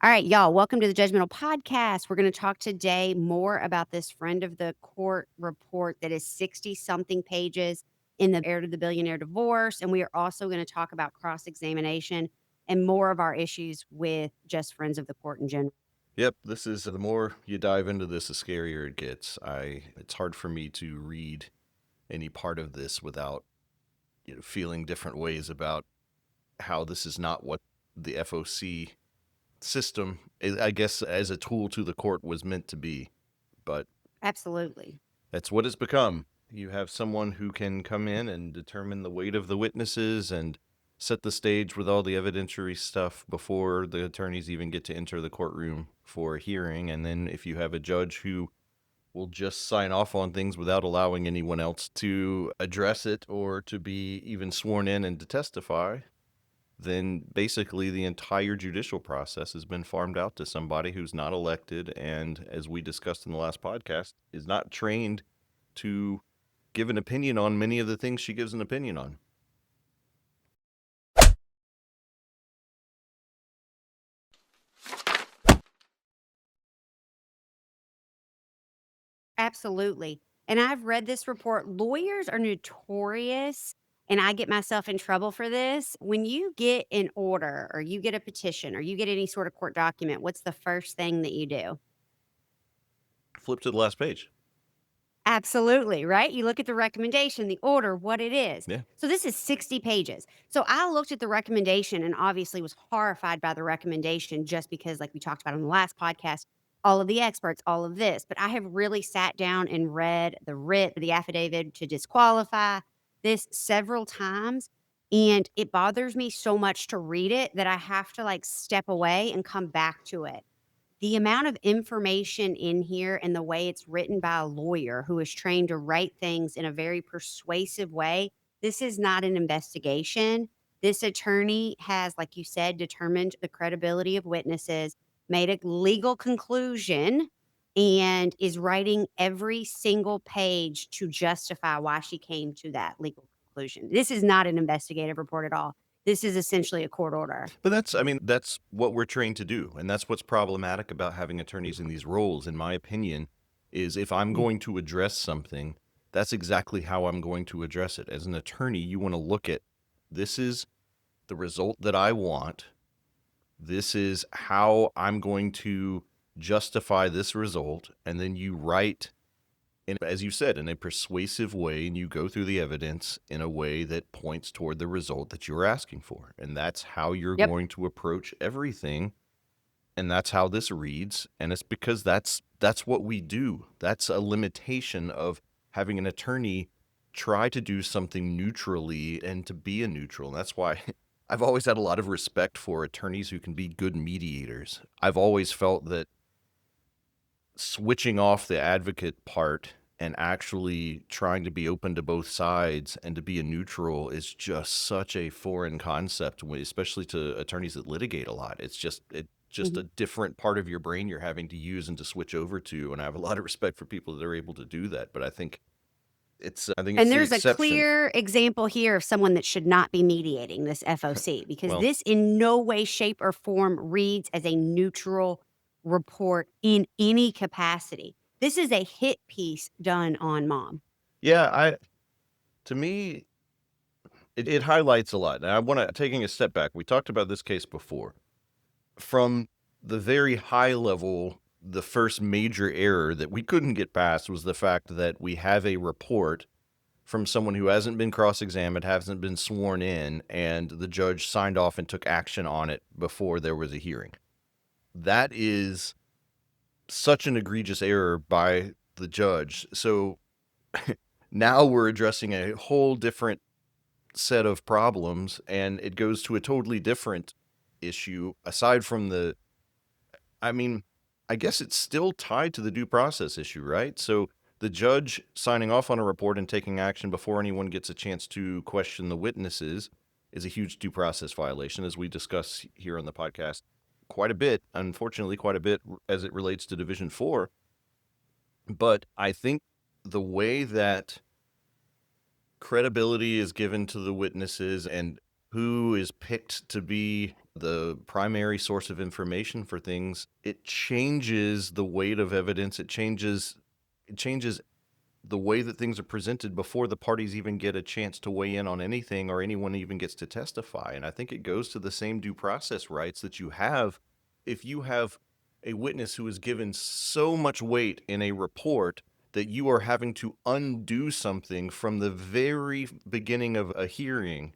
All right, y'all, welcome to the JudgeMental Podcast. We're going to talk today more about this friend of the court report that is 60 something pages in the heir to the billionaire divorce. And we are also going to talk about cross examination and more of our issues with just friends of the court in general. Yep, this is the more you dive into this, the scarier it gets. It's hard for me to read any part of this without feeling different ways about how this is not what the FOC system, I guess, as a tool to the court was meant to be. But Absolutely. that's what it's become. You have someone who can come in and determine the weight of the witnesses and set the stage with all the evidentiary stuff before the attorneys even get to enter the courtroom for a hearing. And then if you have a judge who will just sign off on things without allowing anyone else to address it or to be even sworn in and to testify, then basically the entire judicial process has been farmed out to somebody who's not elected and, as we discussed in the last podcast, is not trained to give an opinion on many of the things she gives an opinion on. Absolutely. And I've read this report. Lawyers are notorious, and I get myself in trouble for this. When you get an order or you get a petition or you get any sort of court document, what's the first thing that you do? Flip to the last page. Absolutely, right? You look at the recommendation, the order, what it is. Yeah. So this is 60 pages. So I looked at the recommendation and obviously was horrified by the recommendation just because, like we talked about on the last podcast, all of the experts, all of this. But I have really sat down and read the writ, the affidavit to disqualify this several times. And it bothers me so much to read it that I have to like step away and come back to it. The amount of information in here and the way it's written by a lawyer who is trained to write things in a very persuasive way. This is not an investigation. This attorney has, like you said, determined the credibility of witnesses, made a legal conclusion, and is writing every single page to justify why she came to that legal conclusion. This is not an investigative report at all. This is essentially a court order. But that's what we're trained to do. And that's what's problematic about having attorneys in these roles, in my opinion, is if I'm going to address something, that's exactly how I'm going to address it. As an attorney, you want to look at, this is the result that I want. This is how I'm going to justify this result. And then you write, as you said, in a persuasive way, and you go through the evidence in a way that points toward the result that you're asking for. And that's how you're Yep. going to approach everything. And that's how this reads. And it's because that's what we do. That's a limitation of having an attorney try to do something neutrally and to be a neutral. And that's why I've always had a lot of respect for attorneys who can be good mediators. I've always felt that switching off the advocate part and actually trying to be open to both sides and to be a neutral is just such a foreign concept, especially to attorneys that litigate a lot. It's just a different part of your brain you're having to use and to switch over to. And I have a lot of respect for people that are able to do that. But I think it's And the there's a exception. clear example here of someone that should not be mediating this FOC because Well, this in no way, shape, or form reads as a neutral report in any capacity. This is a hit piece done on mom. yeah, to me, it highlights a lot. And I want to, taking a step back, we talked about this case before. From the very high level, the first major error that we couldn't get past was the fact that we have a report from someone who hasn't been cross-examined, hasn't been sworn in, and the judge signed off and took action on it before there was a hearing. That is such an egregious error by the judge. So now we're addressing a whole different set of problems, and it goes to a totally different issue aside from I guess it's still tied to the due process issue, right? So the judge signing off on a report and taking action before anyone gets a chance to question the witnesses is a huge due process violation, as we discuss here on the podcast quite a bit, unfortunately, quite a bit as it relates to Division 4. But I think the way that credibility is given to the witnesses and who is picked to be the primary source of information for things, it changes the weight of evidence. It changes the way that things are presented before the parties even get a chance to weigh in on anything or anyone even gets to testify. And I think it goes to the same due process rights that you have if you have a witness who is given so much weight in a report that you are having to undo something from the very beginning of a hearing,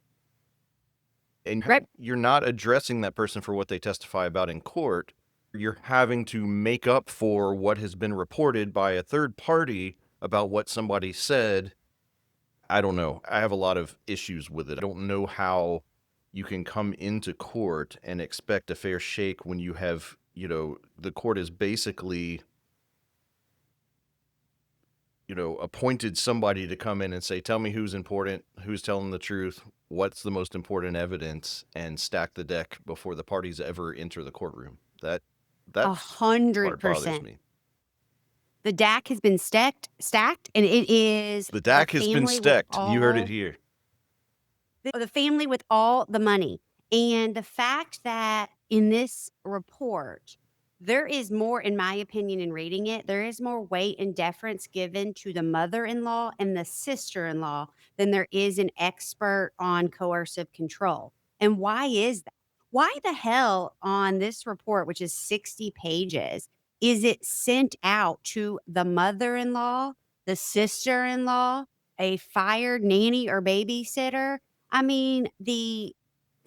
and Right. you're not addressing that person for what they testify about in court. You're having to make up for what has been reported by a third party about what somebody said. I don't know. I have a lot of issues with it. I don't know how you can come into court and expect a fair shake when you have, the court is basically, appointed somebody to come in and say, tell me who's important, who's telling the truth, what's the most important evidence, and stack the deck before the parties ever enter the courtroom. That's part bothers 100%. me. The DAC has been stacked, and it is The a DAC has been family with stacked. You heard it here. the family with all the money. And the fact that in this report, there is more, in my opinion, in reading it, there is more weight and deference given to the mother-in-law and the sister-in-law than there is an expert on coercive control. And why is that? Why the hell on this report, which is 60 pages, is it sent out to the mother-in-law, the sister-in-law, a fired nanny or babysitter? I mean, the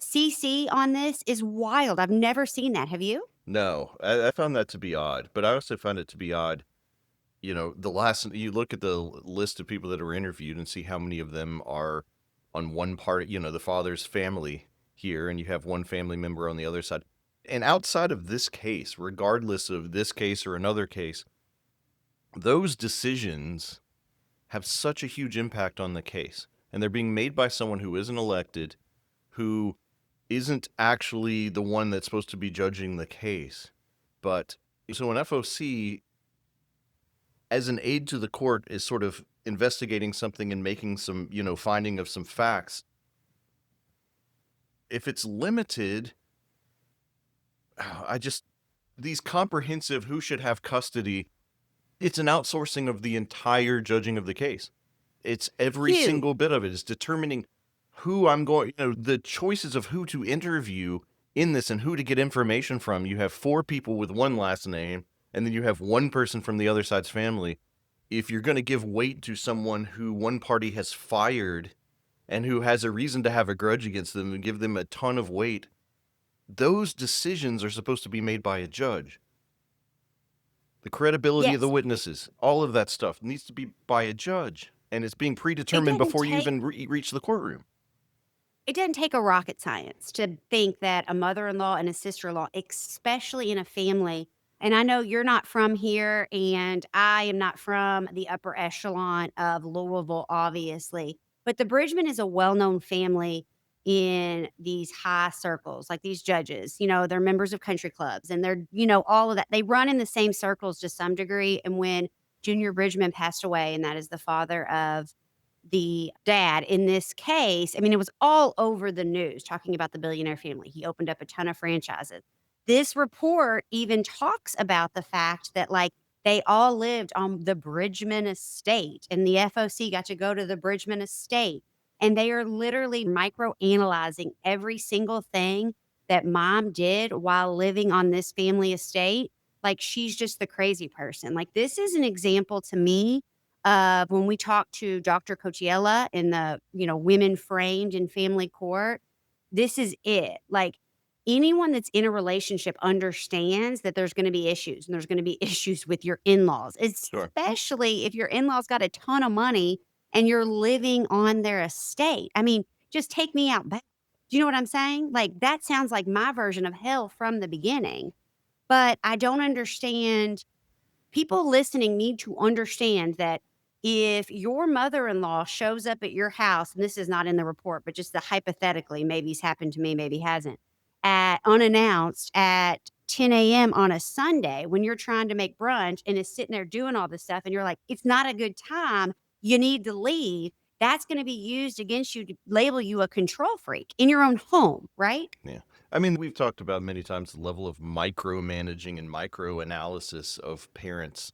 CC on this is wild. I've never seen that. Have you? No, I found that to be odd, but I also found it to be odd. You look at the list of people that were interviewed and see how many of them are on one part, the father's family here, and you have one family member on the other side. And outside of this case, regardless of this case or another case, those decisions have such a huge impact on the case. And they're being made by someone who isn't elected, who isn't actually the one that's supposed to be judging the case. But so an FOC, as an aid to the court, is sort of investigating something and making some, finding of some facts. If it's limited, these comprehensive who should have custody, it's an outsourcing of the entire judging of the case. It's every Hugh. single bit of it. It's determining who I'm going, the choices of who to interview in this and who to get information from. You have 4 people with one last name, and then you have one person from the other side's family. If you're going to give weight to someone who one party has fired and who has a reason to have a grudge against them and give them a ton of weight, those decisions are supposed to be made by a judge. The credibility of the Yes. witnesses, all of that stuff needs to be by a judge, and it's being predetermined doesn't before you take- even reach the courtroom. It doesn't take a rocket science to think that a mother-in-law and a sister-in-law, especially in a family, and I know you're not from here, and I am not from the upper echelon of Louisville, obviously, but the Bridgman is a well-known family in these high circles, like these judges. They're members of country clubs, and they're, all of that. They run in the same circles to some degree. And when Junior Bridgman passed away, and that is the father of the dad in this case, I mean, it was all over the news talking about the billionaire family. He opened up a ton of franchises. This report even talks about the fact that, like, they all lived on the Bridgman estate, and the FOC got to go to the Bridgman estate. And they are literally micro-analyzing every single thing that mom did while living on this family estate. Like, she's just the crazy person. Like, this is an example to me of when we talked to Dr. Cochiella in the, women framed in family court. This is it. Like, anyone that's in a relationship understands that there's going to be issues, and there's going to be issues with your in-laws, Sure. especially if your in-laws got a ton of money and you're living on their estate. I mean, just take me out back. Do you know what I'm saying? Like, that sounds like my version of hell from the beginning. But I don't understand. People listening need to understand that if your mother-in-law shows up at your house, and this is not in the report, but just the hypothetically, maybe it's happened to me, maybe hasn't, at unannounced at 10 a.m. on a Sunday when you're trying to make brunch and is sitting there doing all this stuff, and you're like, it's not a good time, you need to leave. that's going to be used against you to label you a control freak in your own home, right? Yeah. I mean, we've talked about many times the level of micromanaging and microanalysis of parents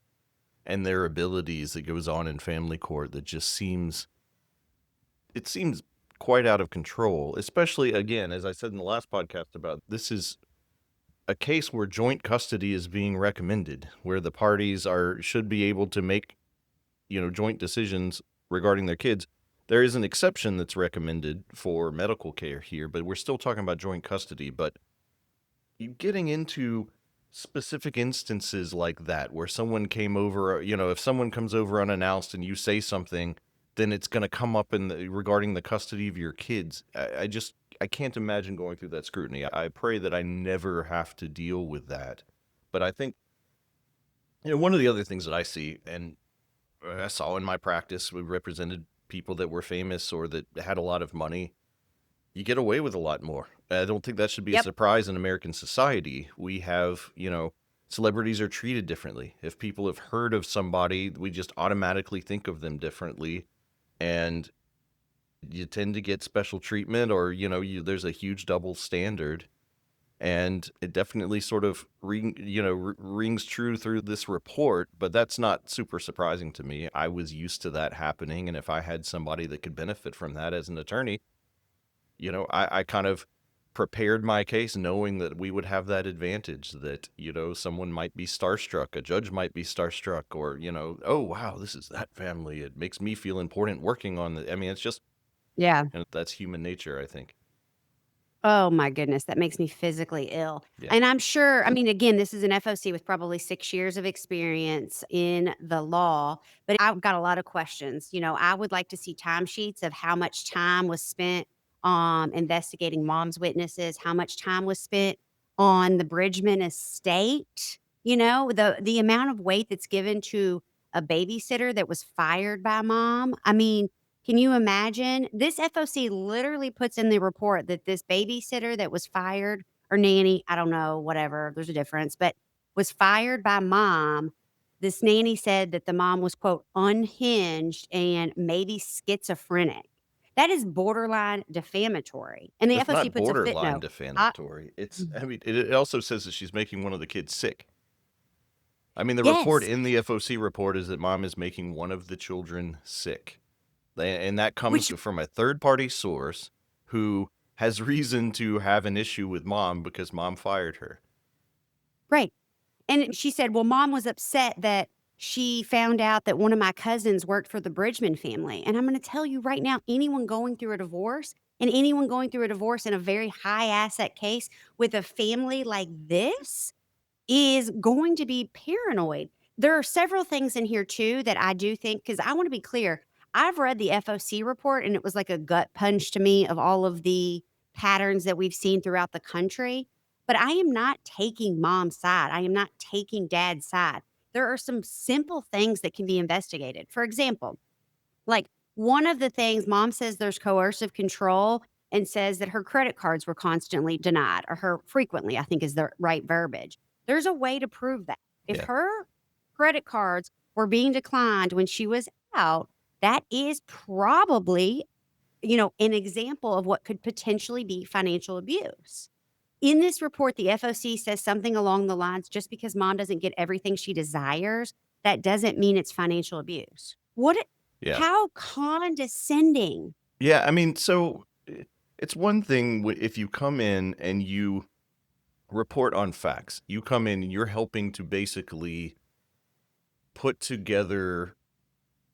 and their abilities that goes on in family court that just seems quite out of control, especially, again, as I said in the last podcast about this is a case where joint custody is being recommended, where the parties should be able to make, joint decisions regarding their kids. There is an exception that's recommended for medical care here, but we're still talking about joint custody. But you getting into specific instances like that where someone came over, if someone comes over unannounced and you say something, then it's going to come up regarding the custody of your kids. I can't imagine going through that scrutiny. I pray that I never have to deal with that. But I think, one of the other things that I see, and I saw in my practice, we represented people that were famous or that had a lot of money. You get away with a lot more. I don't think that should be a Yep. surprise in American society. We have, celebrities are treated differently. If people have heard of somebody, we just automatically think of them differently. And you tend to get special treatment, or, there's a huge double standard. And it definitely sort of rings true through this report, but that's not super surprising to me. I was used to that happening, and if I had somebody that could benefit from that as an attorney, I kind of prepared my case knowing that we would have that advantage, that, someone might be starstruck, a judge might be starstruck, or, oh, wow, this is that family. It makes me feel important working on it. I mean, it's just, Yeah. that's human nature, I think. Oh my goodness, that makes me physically ill. Yeah. And I'm sure, I mean, again, this is an FOC with probably 6 years of experience in the law, but I've got a lot of questions. I would like to see timesheets of how much time was spent on investigating mom's witnesses, how much time was spent on the Bridgman estate, the amount of weight that's given to a babysitter that was fired by mom. I mean, can you imagine? This FOC literally puts in the report that this babysitter that was fired, or nanny, I don't know, whatever, there's a difference, but was fired by mom. This nanny said that the mom was, quote, unhinged and maybe schizophrenic. That is borderline defamatory. And the It's FOC not puts a borderline footnote. I, defamatory. I mean, it also says that she's making one of the kids sick. I mean, the report yes, in the FOC report is that mom is making one of the children sick. And that comes which, from a third-party source who has reason to have an issue with mom because mom fired her. right. And she said, well, mom was upset that she found out that one of my cousins worked for the Bridgman family. And I'm going to tell you right now, anyone going through a divorce and anyone going through a divorce in a very high asset case with a family like this is going to be paranoid. There are several things in here too that I do think, because I want to be clear, I've read the FOC report and it was like a gut punch to me of all of the patterns that we've seen throughout the country. But I am not taking mom's side. I am not taking dad's side. There are some simple things that can be investigated. For example, like one of the things mom says there's coercive control and says that her credit cards were constantly denied, or her frequently, I think is the right verbiage. There's a way to prove that. If Yeah. her credit cards were being declined when she was out, that is probably, an example of what could potentially be financial abuse. In this report, the FOC says something along the lines, just because mom doesn't get everything she desires, that doesn't mean it's financial abuse. Yeah. How condescending. Yeah, I mean, so it's one thing if you come in and you report on facts. You come in and you're helping to basically put together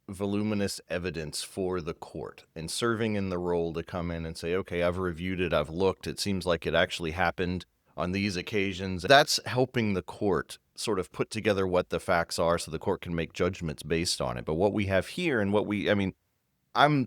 voluminous evidence for the court and serving in the role to come in and say, okay, I've reviewed it, I've looked, it seems like it actually happened on these occasions. That's helping the court sort of put together what the facts are so the court can make judgments based on it. But what we have here and I'm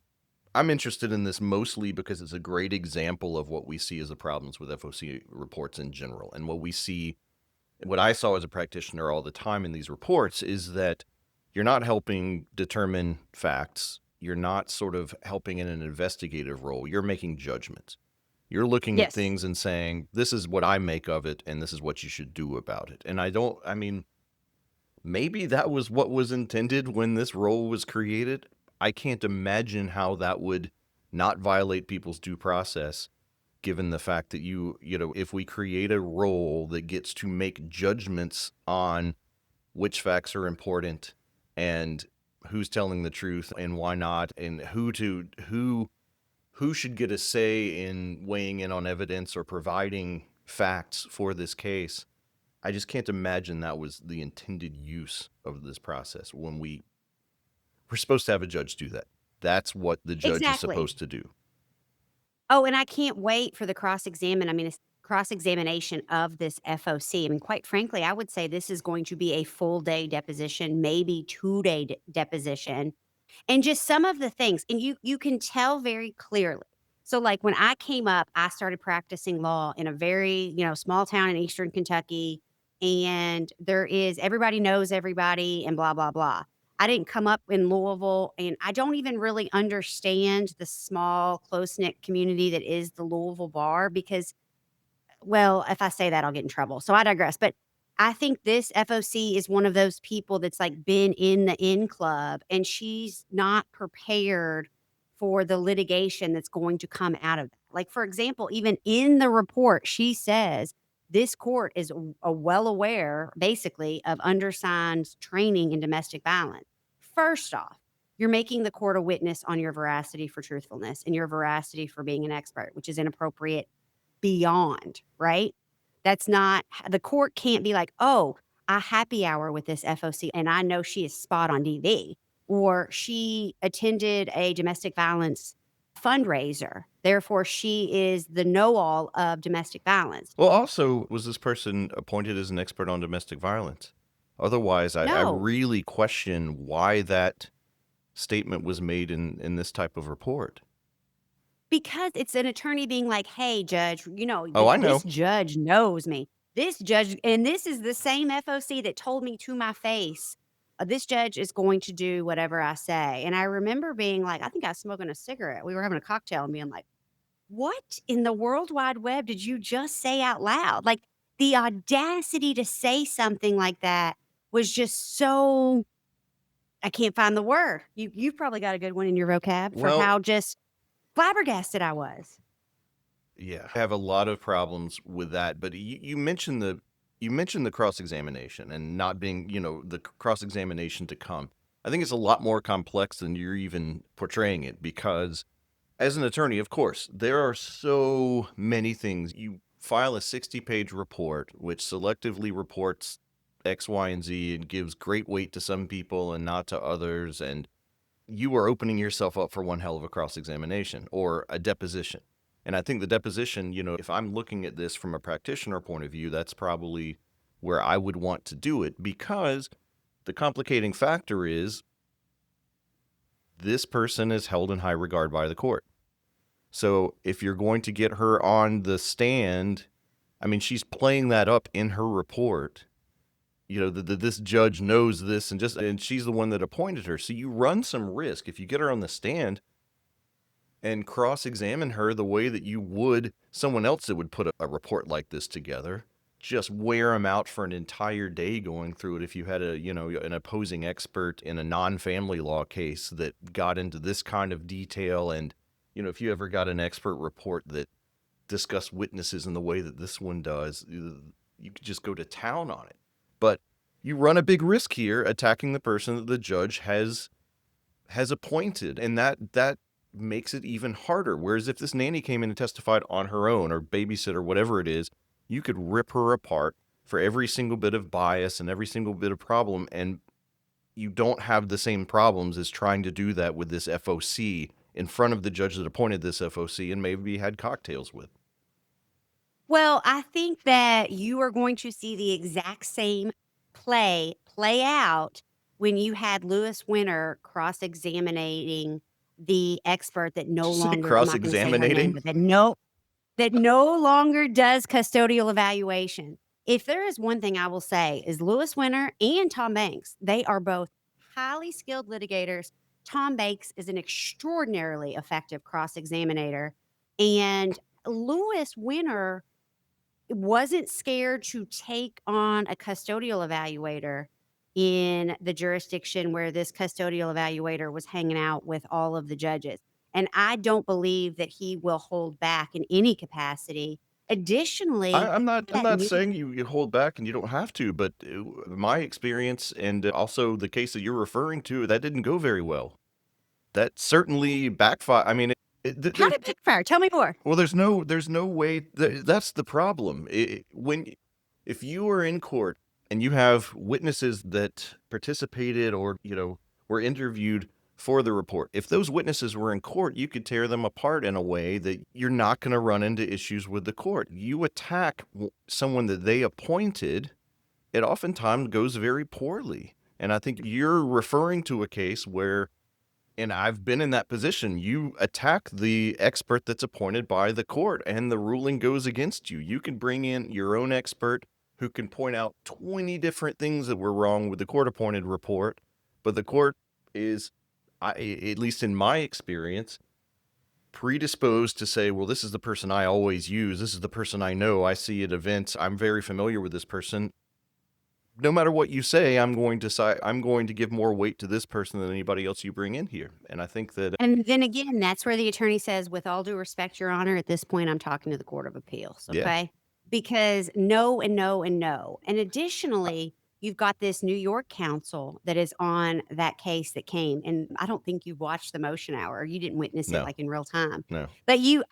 interested in this mostly because it's a great example of what we see as the problems with FOC reports in general. And what I saw as a practitioner all the time in these reports is that you're not helping determine facts. You're not sort of helping in an investigative role. You're making judgments. You're looking at Yes. things and saying, this is what I make of it, and this is what you should do about it. And maybe that was what was intended when this role was created. I can't imagine how that would not violate people's due process, given the fact that if we create a role that gets to make judgments on which facts are important and who's telling the truth and why not, and who should get a say in weighing in on evidence or providing facts for this case. I just can't imagine that was the intended use of this process when we're supposed to have a judge do that. That's what the judge is Exactly. supposed to do. Oh, and I can't wait for the cross-examination of this FOC. I mean, quite frankly, I would say this is going to be a full day deposition, maybe 2-day deposition. And just some of the things, and you can tell very clearly. So, like, when I came up, I started practicing law in a very, small town in Eastern Kentucky, and everybody knows everybody and blah, blah, blah. I didn't come up in Louisville, and I don't even really understand the small, close-knit community that is the Louisville bar because, well, if I say that, I'll get in trouble. So I digress. But I think this FOC is one of those people that's like been in the in club and she's not prepared for the litigation that's going to come out of that. Like, for example, even in the report, she says this court is well aware, basically, of undersigned's training in domestic violence. First off, you're making the court a witness on your veracity for truthfulness and your veracity for being an expert, which is inappropriate beyond, right? That's not the court can't be like, "Oh, I happy hour with this FOC, and I know she is spot on DV," or she attended a domestic violence fundraiser, therefore she is the know-all of domestic violence. Well, also, was this person appointed as an expert on domestic violence? Otherwise, I No, really question why that statement was made in this type of report. because it's an attorney being like, "Hey, judge, Oh, I this know. judge knows me. This judge and this is the same FOC that told me to my face, this judge is going to do whatever I say." And I remember being like, I think I was smoking a cigarette. We were having a cocktail and being like, "What in the world wide web did you just say out loud?" Like, the audacity to say something like that was just so I can't find the word. You've probably got a good one in your vocab for Well, how just flabbergasted I was. yeah, I have a lot of problems with that. But you mentioned the cross examination and not being, the cross examination to come. I think it's a lot more complex than you're even portraying it because as an attorney, of course, there are so many things. You file a 60-page report, which selectively reports X, Y, and Z and gives great weight to some people and not to others. And you are opening yourself up for one hell of a cross examination or a deposition. And I think the deposition, if I'm looking at this from a practitioner point of view, that's probably where I would want to do it because the complicating factor is this person is held in high regard by the court. So if you're going to get her on the stand, I mean, she's playing that up in her report. That this judge knows this and she's the one that appointed her. So you run some risk if you get her on the stand and cross-examine her the way that you would someone else that would put a report like this together. Just wear them out for an entire day going through it. If you had an opposing expert in a non-family law case that got into this kind of detail, and if you ever got an expert report that discussed witnesses in the way that this one does, you could just go to town on it. But you run a big risk here attacking the person that the judge has appointed, and that makes it even harder. Whereas if this nanny came in and testified on her own or babysitter, whatever it is, you could rip her apart for every single bit of bias and every single bit of problem, and you don't have the same problems as trying to do that with this FOC in front of the judge that appointed this FOC and maybe had cocktails with. Well, I think that you are going to see the exact same play out when you had Lewis Winter cross-examining the expert that Did no you say longer I'm not gonna say her name, cross-examinating? but that no longer does custodial evaluation. If there is one thing I will say is Lewis Winter and Tom Banks, they are both highly skilled litigators. Tom Banks is an extraordinarily effective cross-examiner, and Lewis Winter wasn't scared to take on a custodial evaluator, in the jurisdiction where this custodial evaluator was hanging out with all of the judges. And I don't believe that he will hold back in any capacity. Additionally, I'm that not new saying you hold back and you don't have to, but my experience and also the case that you're referring to, that didn't go very well. That certainly backfired. I mean, how did backfire? Tell me more. well, there's no way. That's the problem. If you are in court and you have witnesses that participated or were interviewed for the report, if those witnesses were in court, you could tear them apart in a way that you're not going to run into issues with the court. You attack someone that they appointed, it oftentimes goes very poorly. And I think you're referring to a case where, and I've been in that position, you attack the expert that's appointed by the court and the ruling goes against you. You can bring in your own expert who can point out 20 different things that were wrong with the court-appointed report, but the court is, at least in my experience, predisposed to say, well, this is the person I always use. This is the person I know. I see at events. I'm very familiar with this person. No matter what you say, I'm going to give more weight to this person than anybody else you bring in here. And I think that And then again, that's where the attorney says, with all due respect, Your Honor, at this point, I'm talking to the Court of Appeals. yeah, Okay. Because no and no and no. And additionally, you've got this New York counsel that is on that case that came. And I don't think you've watched the motion hour or you didn't witness it no, like in real time. no. But you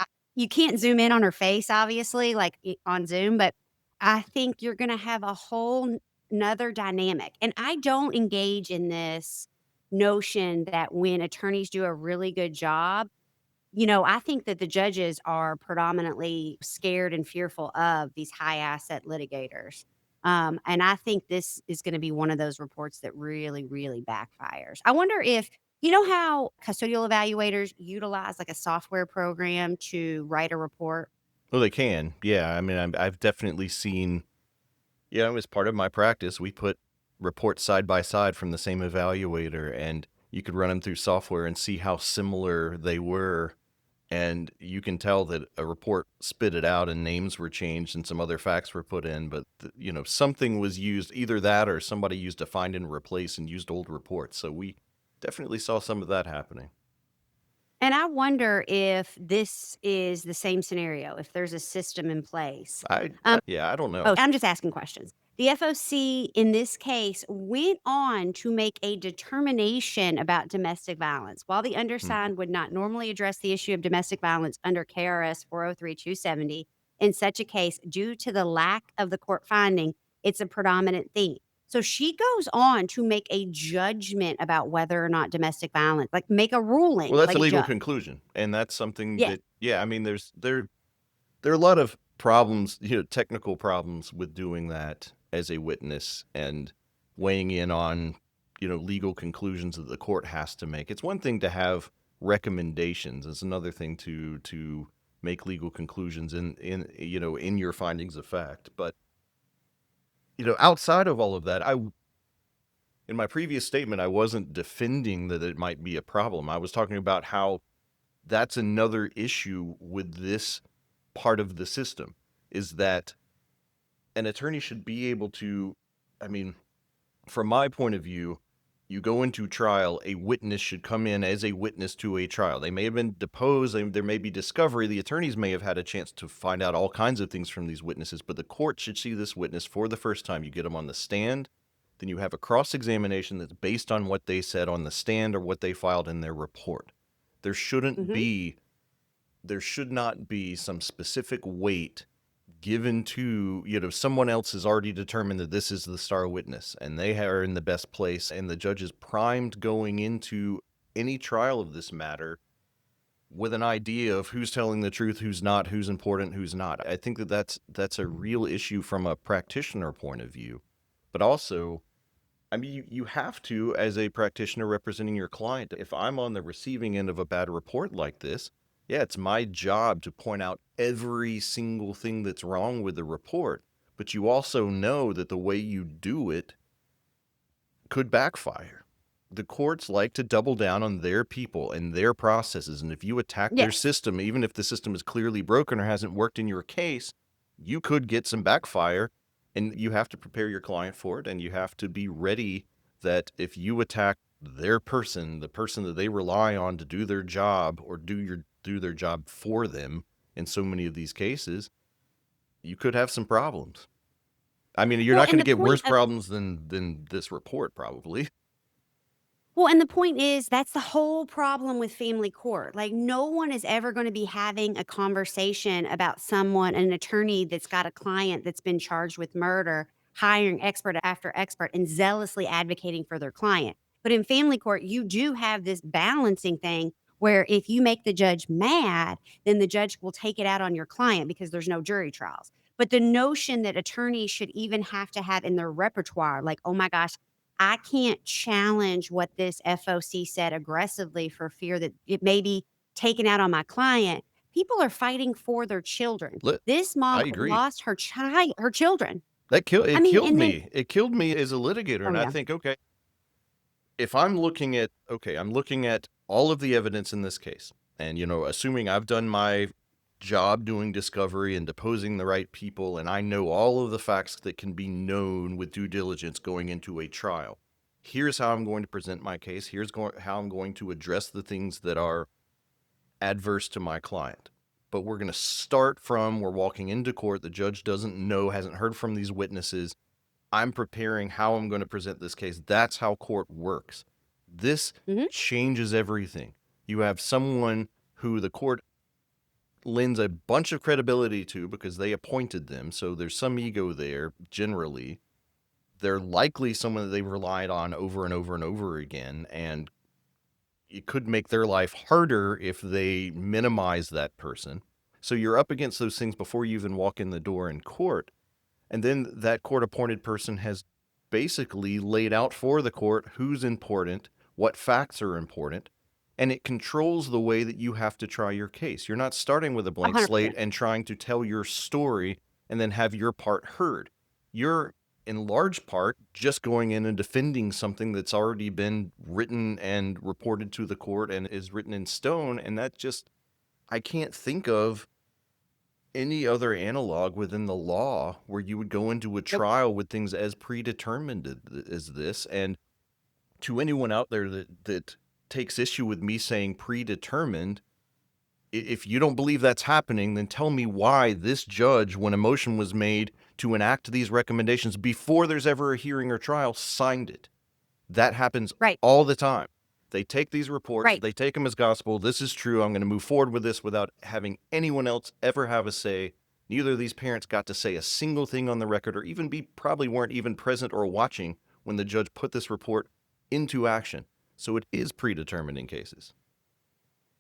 can't zoom in on her face, obviously, like on Zoom. But I think you're going to have a whole nother dynamic. And I don't engage in this notion that when attorneys do a really good job, I think that the judges are predominantly scared and fearful of these high asset litigators. And I think this is going to be one of those reports that really, really backfires. I wonder if, how custodial evaluators utilize like a software program to write a report? Well, they can. Yeah. I mean, I've definitely seen, as part of my practice, we put reports side by side from the same evaluator, and you could run them through software and see how similar they were. And you can tell that a report spit it out and names were changed and some other facts were put in, but something was used, either that or somebody used a find and replace and used old reports. So we definitely saw some of that happening. And I wonder if this is the same scenario, if there's a system in place. Yeah, I don't know. Oh, I'm just asking questions. The FOC in this case went on to make a determination about domestic violence. While the Hmm. undersigned would not normally address the issue of domestic violence under KRS 403-270, in such a case, due to the lack of the court finding, it's a predominant theme. So she goes on to make a judgment about whether or not domestic violence, like make a ruling Well, that's like a a legal judge. conclusion, and that's something Yes. that, yeah, I mean, there are a lot of problems, technical problems with doing that as a witness and weighing in on, legal conclusions that the court has to make. It's one thing to have recommendations. It's another thing to make legal conclusions in your findings of fact. But, outside of all of that, in my previous statement, I wasn't defending that it might be a problem. I was talking about how that's another issue with this part of the system, is that an attorney should be able to, I mean, from my point of view, you go into trial, a witness should come in as a witness to a trial. They may have been deposed, there may be discovery, the attorneys may have had a chance to find out all kinds of things from these witnesses, but the court should see this witness for the first time. You get them on the stand, then you have a cross-examination that's based on what they said on the stand or what they filed in their report. There shouldn't Mhm. be there should not be some specific weight given to, someone else has already determined that this is the star witness and they are in the best place, and the judge is primed going into any trial of this matter with an idea of who's telling the truth, who's not, who's important, who's not. I think that that's a real issue from a practitioner point of view. But also, I mean, you have to, as a practitioner representing your client, if I'm on the receiving end of a bad report like this, yeah, it's my job to point out every single thing that's wrong with the report. But you also know that the way you do it could backfire. The courts like to double down on their people and their processes. And if you attack their Yes. system, even if the system is clearly broken or hasn't worked in your case, you could get some backfire, and you have to prepare your client for it, and you have to be ready that if you attack their person, the person that they rely on to do their job or do their job for them in so many of these cases, you could have some problems. I mean, you're Well, not and going to the get point worse of problems than this report, probably. Well, and the point is, that's the whole problem with family court. Like, no one is ever going to be having a conversation about someone, an attorney that's got a client that's been charged with murder, hiring expert after expert and zealously advocating for their client. But in family court, you do have this balancing thing where if you make the judge mad, then the judge will take it out on your client because there's no jury trials. But the notion that attorneys should even have to have in their repertoire, like, oh my gosh, I can't challenge what this FOC said aggressively for fear that it may be taken out on my client. People are fighting for their children. Lit- This I mom agree. lost her children. It I mean, killed and then me. It killed me as a litigator. oh And I yeah, think, okay, if I'm looking at, I'm looking at all of the evidence in this case, and, assuming I've done my job doing discovery and deposing the right people, and I know all of the facts that can be known with due diligence going into a trial, here's how I'm going to present my case. Here's how I'm going to address the things that are adverse to my client. But we're going to start from, we're walking into court, the judge doesn't know, hasn't heard from these witnesses. I'm preparing how I'm going to present this case. That's how court works. This hmm changes everything. You have someone who the court lends a bunch of credibility to because they appointed them. So there's some ego there generally. They're likely someone that they've relied on over and over and over again. And it could make their life harder if they minimize that person. So you're up against those things before you even walk in the door in court. And then that court-appointed person has basically laid out for the court who's important, what facts are important, and it controls the way that you have to try your case. You're not starting with a blank slate 100%. and trying to tell your story and then have your part heard. You're, in large part, just going in and defending something that's already been written and reported to the court and is written in stone, and that just, I can't think of any other analog within the law where you would go into a Nope. trial with things as predetermined as this. And to anyone out there that takes issue with me saying predetermined, if you don't believe that's happening, then tell me why this judge, when a motion was made to enact these recommendations before there's ever a hearing or trial, signed it. That happens Right. all the time. They take these reports, Right. they take them as gospel. This is true. I'm going to move forward with this without having anyone else ever have a say. Neither of these parents got to say a single thing on the record or even probably weren't even present or watching when the judge put this report into action. So it is predetermined in cases.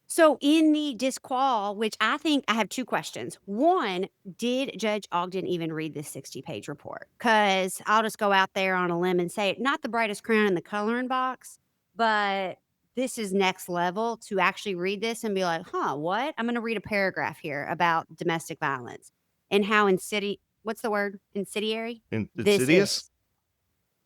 So in the disqual, which I think I have two questions. One, did Judge Ogden even read this 60-page report? Because I'll just go out there on a limb and say, not the brightest crown in the coloring box, but this is next level to actually read this and be like, huh, what? I'm going to read a paragraph here about domestic violence and how what's the word? Insidiary? This Insidious? is.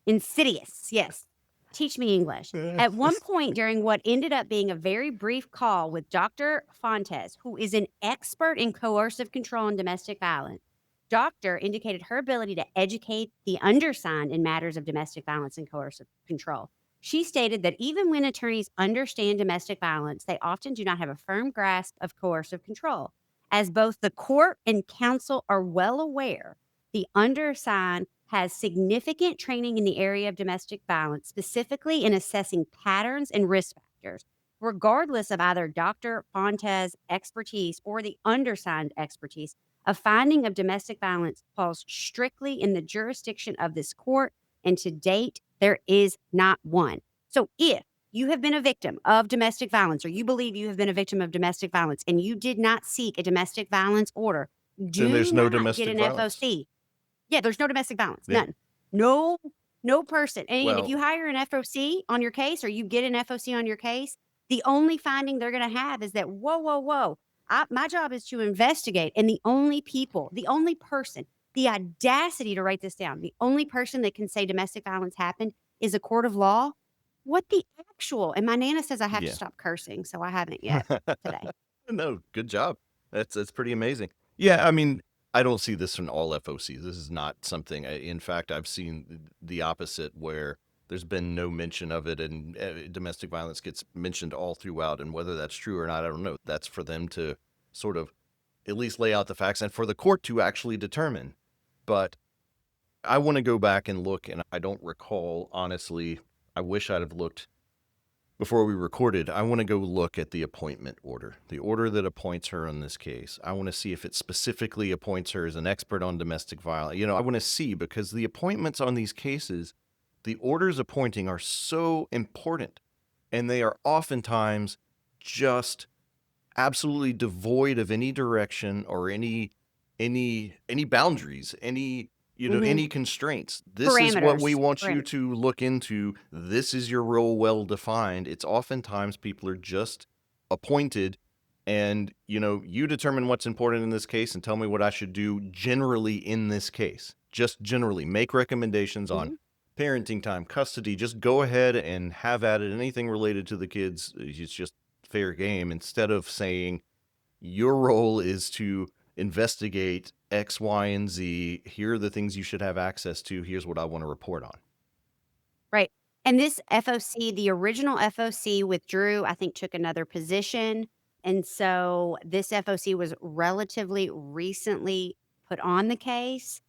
Insidious, yes. Teach me English. At one point during what ended up being a very brief call with Dr. Fontes, who is an expert in coercive control and domestic violence, Doctor indicated her ability to educate the undersigned in matters of domestic violence and coercive control. She stated that even when attorneys understand domestic violence, they often do not have a firm grasp of coercive control. As both the court and counsel are well aware, the undersigned has significant training in the area of domestic violence, specifically in assessing patterns and risk factors, regardless of either Dr. Fontes' expertise or the undersigned expertise. A finding of domestic violence falls strictly in the jurisdiction of this court, and to date, there is not one. So if you have been a victim of domestic violence, or you believe you have been a victim of domestic violence, and you did not seek a domestic violence order, Then do there's no not get domestic an violence. FOC. Yeah, there's no domestic violence, Yeah. none. No, no person. And again, if Well, you hire an FOC on your case or you get an FOC on your case, the only finding they're going to have is that, whoa, whoa, whoa, my job is to investigate. And the only person, the audacity to write this down, the only person that can say domestic violence happened is a court of law. What the actual? And my Nana says I have to yeah. stop cursing, so I haven't yet today. No, good job. That's pretty amazing. Yeah, I mean, I don't see this from all FOCs. This is not something. In fact, I've seen the opposite, where there's been no mention of it, and domestic violence gets mentioned all throughout. And whether that's true or not, I don't know. That's for them to sort of at least lay out the facts and for the court to actually determine. But I want to go back and look, and I don't recall, honestly. I wish I'd have looked before we recorded. I want to go look at the appointment order, the order that appoints her in this case. I want to see if it specifically appoints her as an expert on domestic violence. I want to see, because the appointments on these cases, the orders appointing are so important, and they are oftentimes just absolutely devoid of any direction or any boundaries, any constraints. This is what we Parameters. want you Parameters. to look into. This is your role well defined. It's oftentimes people are just appointed, and you determine what's important in this case and tell me what I should do generally in this case. Just generally make recommendations on parenting time, custody. Just go ahead and have at it. Anything related to the kids, it's just fair game, instead of saying your role is to investigate X, Y, and Z. Here are the things you should have access to. Here's what I want to report on. Right. And this FOC, the original FOC withdrew, I think took another position. And so this FOC was relatively recently put on the case.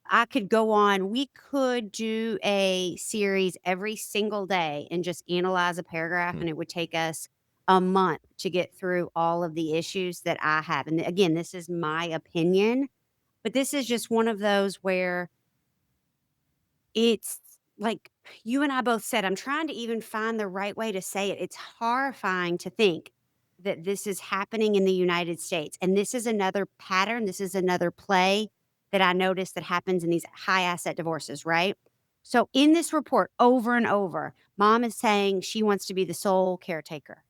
I could go on. We could do a series every single day and just analyze a paragraph, and it would take us a month to get through all of the issues that I have. And again, this is my opinion, but this is just one of those where it's like you and I both said, I'm trying to even find the right way to say it. It's horrifying to think that this is happening in the United States. And this is another pattern. This is another play that I noticed that happens in these high asset divorces, right? So in this report, over and over, mom is saying she wants to be the sole caretaker.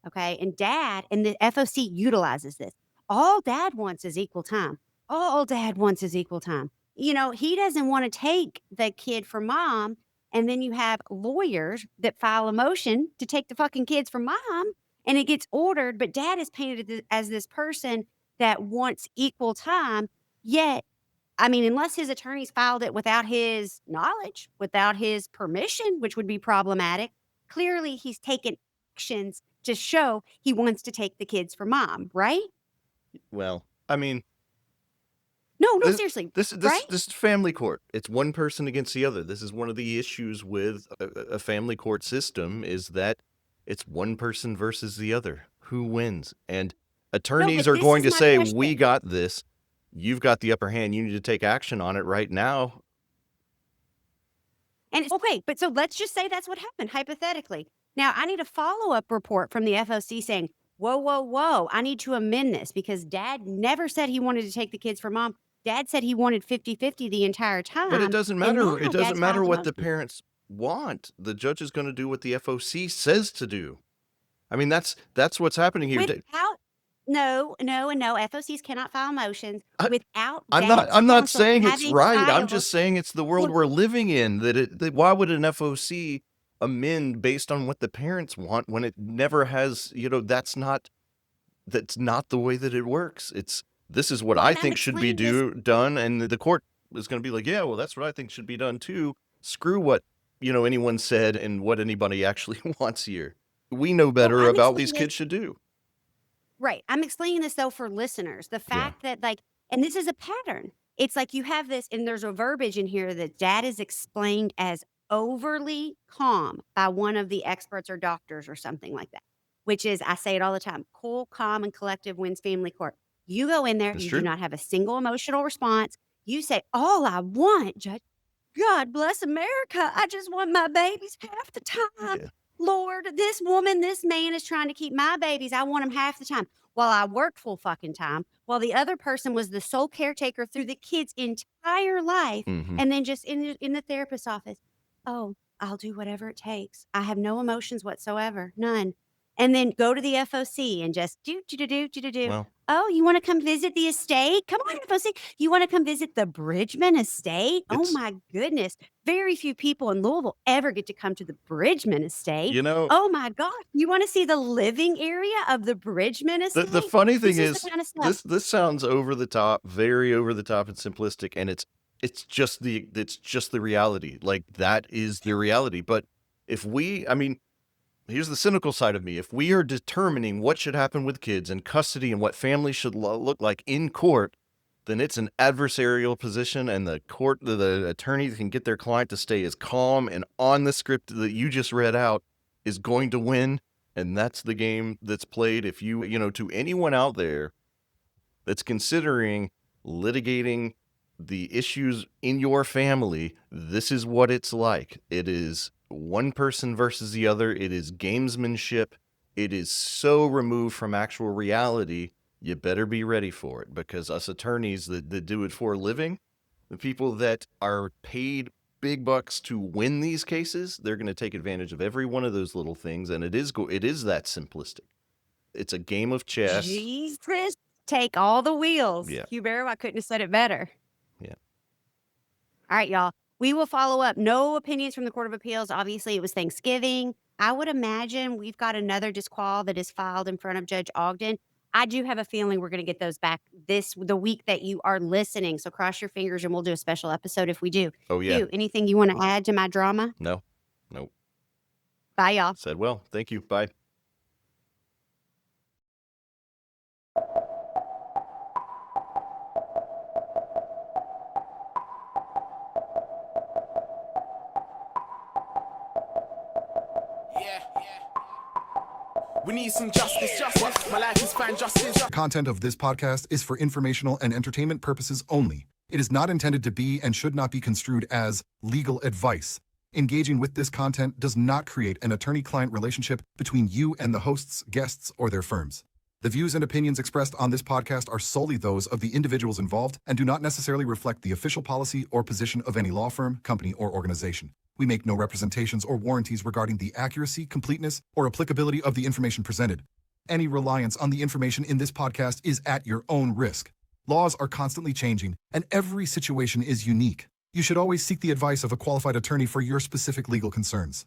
Okay. And dad, and the FOC utilizes this. All dad wants is equal time. All dad wants is equal time. He doesn't want to take the kid from mom. And then you have lawyers that file a motion to take the fucking kids from mom, and it gets ordered. But dad is painted as this person that wants equal time. Yet, unless his attorneys filed it without his knowledge, without his permission, which would be problematic, clearly he's taken actions to show he wants to take the kids from mom, right? Well, No, seriously, right? This is family court. It's one person against the other. This is one of the issues with a family court system, is that it's one person versus the other. Who wins? And attorneys are going to say, we got this. You've got the upper hand. You need to take action on it right now. And okay, but so let's just say that's what happened, hypothetically. Now, I need a follow-up report from the FOC saying, whoa, I need to amend this because dad never said he wanted to take the kids from mom. Dad said he wanted 50-50 the entire time. But it doesn't matter. It doesn't matter what the parents want. The judge is going to do what the FOC says to do. That's what's happening here. No. FOCs cannot file motions without. I'm not saying it's right. I'm just saying it's the world we're living in. Why would an FOC amend based on what the parents want when it never has? That's not the way that it works. This is what I think should be done, and the court is going to be like, yeah, well, that's what I think should be done too. Screw what anyone said and what anybody actually wants here. We know better about what these kids should do. Right. I'm explaining this, though, for listeners. The fact that, and this is a pattern. It's like you have this, and there's a verbiage in here that dad is explained as overly calm by one of the experts or doctors or something like that, which is, I say it all the time, cool, calm, and collective wins family court. You go in there, you do not have a single emotional response. You say, all I want, Judge, God bless America. I just want my babies half the time. Yeah. Lord, this man is trying to keep my babies. I want them half the time while I work full fucking time, while the other person was the sole caretaker through the kid's entire life. And then just in the therapist's office, oh, I'll do whatever it takes. I have no emotions whatsoever, none. And then go to the FOC and just do. Well, oh, you want to come visit the estate? Come on, FOC. You want to come visit the Bridgman estate? Oh my goodness. Very few people in Louisville ever get to come to the Bridgman estate. Oh my God. You want to see the living area of the Bridgman estate? The funny thing is this sounds over the top, very over the top and simplistic. And it's it's just the reality. Like, that is the reality. But if we, I mean, here's the cynical side of me. If we are determining what should happen with kids and custody and what families should look like in court, then it's an adversarial position, and the attorney that can get their client to stay as calm and on the script that you just read out is going to win. And that's the game that's played. If to anyone out there that's considering litigating the issues in your family, this is what it's like. It is one person versus the other. It is gamesmanship. It is so removed from actual reality. You better be ready for it, because us attorneys that do it for a living, the people that are paid big bucks to win these cases, they're going to take advantage of every one of those little things. And it is that simplistic. It's a game of chess. Jesus, take all the wheels. Yeah. Hugh, I couldn't have said it better. Yeah. All right, y'all. We will follow up. No opinions from the Court of Appeals. Obviously, it was Thanksgiving. I would imagine we've got another disqual that is filed in front of Judge Ogden. I do have a feeling we're going to get those back the week that you are listening. So cross your fingers, and we'll do a special episode if we do. Oh, yeah. Hugh, anything you want to add to my drama? No. Nope. Bye, y'all. Said well. Thank you. Bye. We need some justice. My life is fine, justice. Content of this podcast is for informational and entertainment purposes only. It is not intended to be and should not be construed as legal advice. Engaging with this content does not create an attorney-client relationship between you and the hosts, guests, or their firms. The views and opinions expressed on this podcast are solely those of the individuals involved and do not necessarily reflect the official policy or position of any law firm, company, or organization. We make no representations or warranties regarding the accuracy, completeness, or applicability of the information presented. Any reliance on the information in this podcast is at your own risk. Laws are constantly changing, and every situation is unique. You should always seek the advice of a qualified attorney for your specific legal concerns.